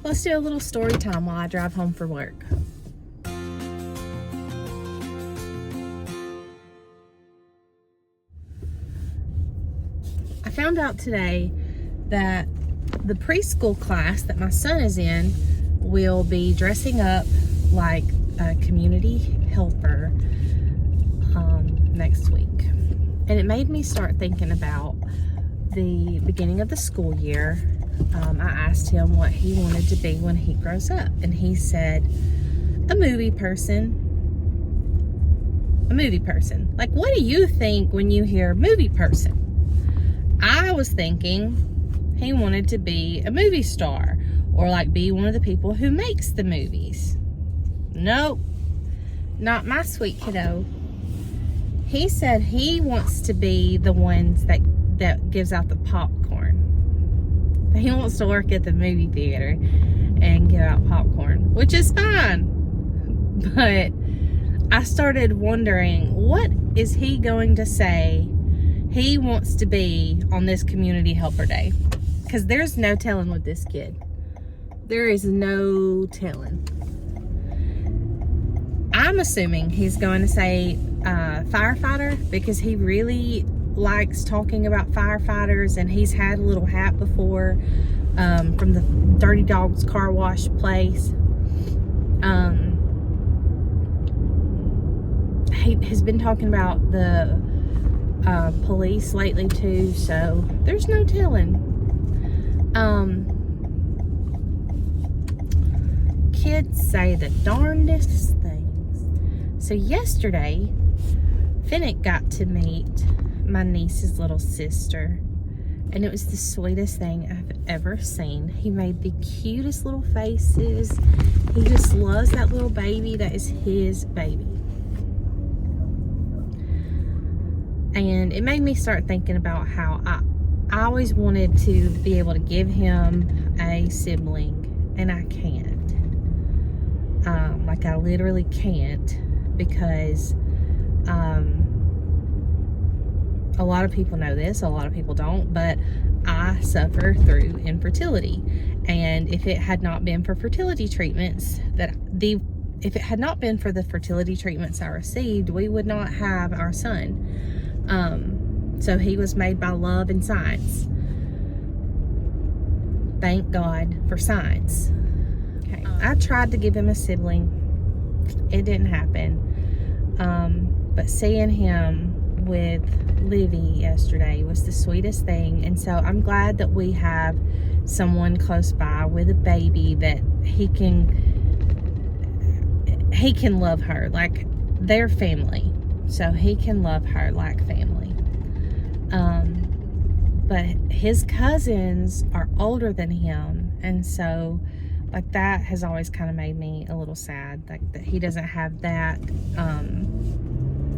Let's do a little story time while I drive home from work. I found out today that the preschool class that my son is in will be dressing up like a community helper next week. And it made me start thinking about the beginning of the school year. I asked him what he wanted to be when he grows up, and he said, a movie person. A movie person. Like, what do you think when you hear movie person? I was thinking he wanted to be a movie star, or like be one of the people who makes the movies. Nope, not my sweet kiddo. He said he wants to be the ones that gives out the popcorn. He wants to work at the movie theater and give out popcorn, which is fine. But I started wondering, what is he going to say he wants to be on this community helper day? Because there's no telling with this kid. There is no telling. I'm assuming he's going to say firefighter, because he really likes talking about firefighters, and he's had a little hat before from the Dirty Dogs car wash place. He has been talking about the police lately too, so there's no telling. Kids say the darndest things. So yesterday, Finnick got to meet my niece's little sister, and it was the sweetest thing I've ever seen. He made the cutest little faces. He just loves that little baby that is his baby. And it made me start thinking about how I always wanted to be able to give him a sibling, and I can't. Like, I literally can't, because a lot of people know this, a lot of people don't, but I suffer through infertility. And if it had not been for fertility treatments if it had not been for the fertility treatments I received, we would not have our son. So he was made by love and science. Thank God for science. Okay. I tried to give him a sibling. It didn't happen. But seeing him with Livy yesterday was the sweetest thing. And so I'm glad that we have someone close by with a baby that he can love her like their family. So he can love her like family. But his cousins are older than him, and so like that has always kind of made me a little sad, like that he doesn't have that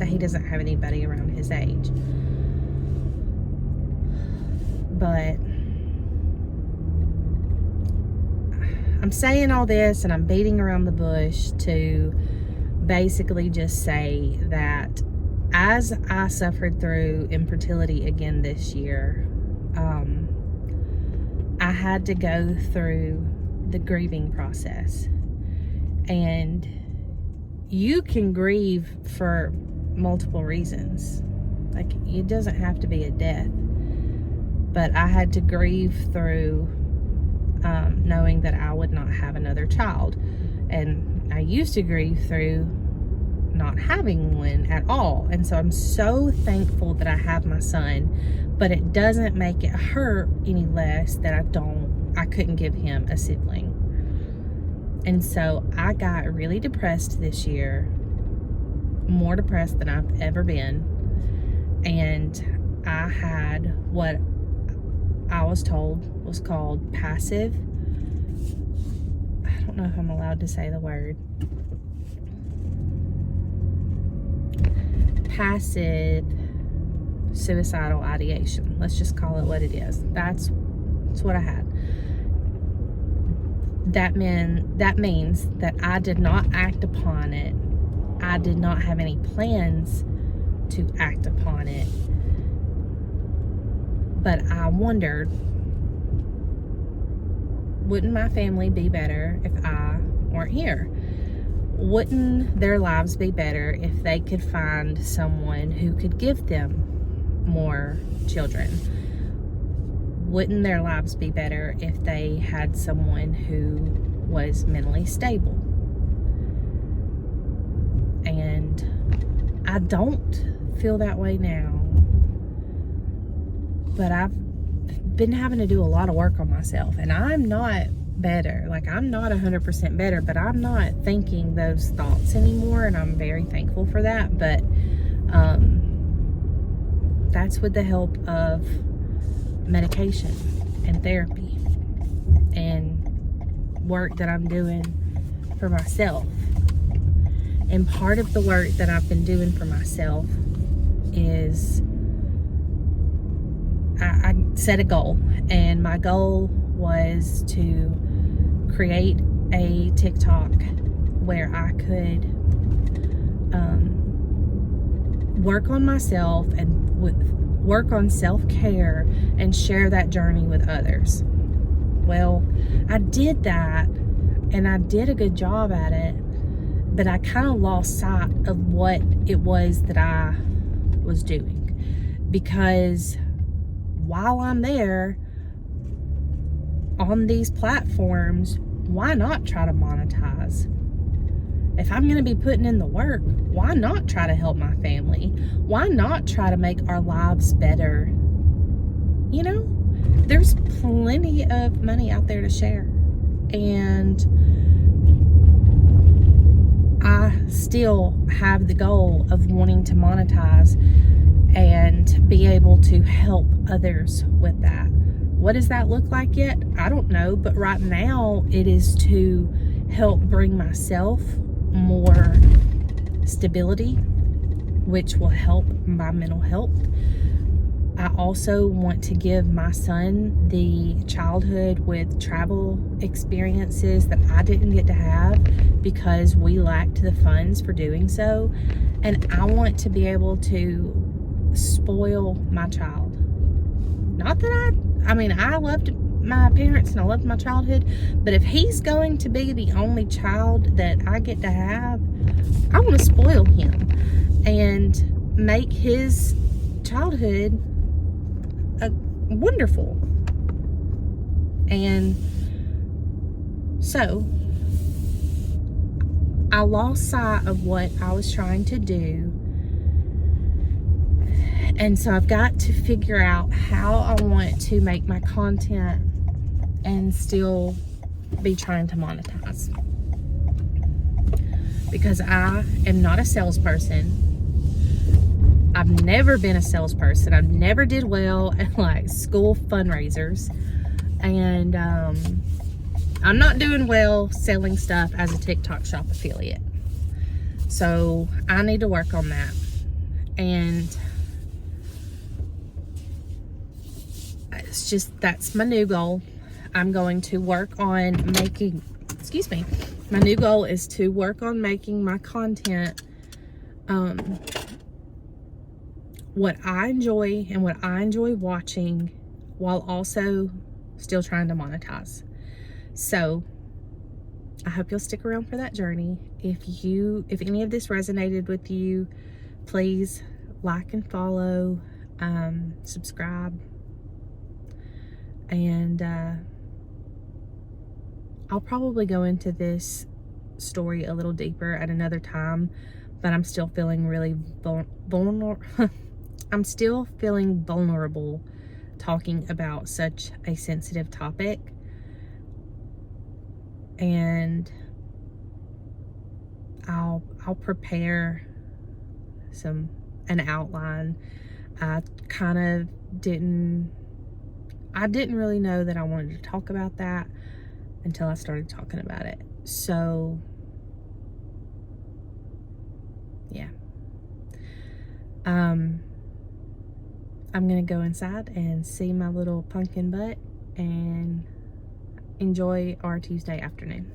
he doesn't have anybody around his age. But I'm saying all this and I'm beating around the bush to basically just say that as I suffered through infertility again this year, I had to go through the grieving process. And you can grieve for multiple reasons. Like, it doesn't have to be a death. But I had to grieve through knowing that I would not have another child. And I used to grieve through not having one at all. And so I'm so thankful that I have my son, but it doesn't make it hurt any less that I couldn't give him a sibling. And so I got really depressed this year, more depressed than I've ever been. And I had what I was told was called passive. I don't know if I'm allowed to say the word. Passive suicidal ideation. Let's just call it what it is. That's what I had. That means that I did not act upon it. I did not have any plans to act upon it. But I wondered, wouldn't my family be better if I weren't here? Wouldn't their lives be better if they could find someone who could give them more children? Wouldn't their lives be better if they had someone who was mentally stable? And I don't feel that way now, but I've been having to do a lot of work on myself, and I'm not better. Like, I'm not 100% better, but I'm not thinking those thoughts anymore, and I'm very thankful for that. But that's with the help of medication and therapy and work that I'm doing for myself. And part of the work that I've been doing for myself is I set a goal, and my goal was to create a TikTok where I could work on myself and work on self-care and share that journey with others. Well, I did that, and I did a good job at it, but I kind of lost sight of what it was that I was doing, because while I'm there on these platforms, why not try to monetize? If I'm going to be putting in the work, why not try to help my family? Why not try to make our lives better? You know, there's plenty of money out there to share. And I still have the goal of wanting to monetize and be able to help others with that. What does that look like yet? I don't know, but right now it is to help bring myself more stability, which will help my mental health. I also want to give my son the childhood with travel experiences that I didn't get to have because we lacked the funds for doing so. And I want to be able to spoil my child. Not that I loved my parents and I loved my childhood, but if he's going to be the only child that I get to have, I want to spoil him and make his childhood wonderful. And so I lost sight of what I was trying to do, and so I've got to figure out how I want to make my content and still be trying to monetize, because I am not a salesperson. I've never been a salesperson. I've never did well at like school fundraisers, and I'm not doing well selling stuff as a TikTok shop affiliate. So I need to work on that. And it's just, that's my new goal. I'm going to work on making, my new goal is to work on making my content what I enjoy and what I enjoy watching, while also still trying to monetize. So I hope you'll stick around for that journey. If any of this resonated with you, please like and follow, subscribe, and I'll probably go into this story a little deeper at another time, but I'm still feeling really vulnerable talking about such a sensitive topic. And I'll prepare an outline. I didn't really know that I wanted to talk about that until I started talking about it. So yeah. I'm gonna go inside and see my little pumpkin butt and enjoy our Tuesday afternoon.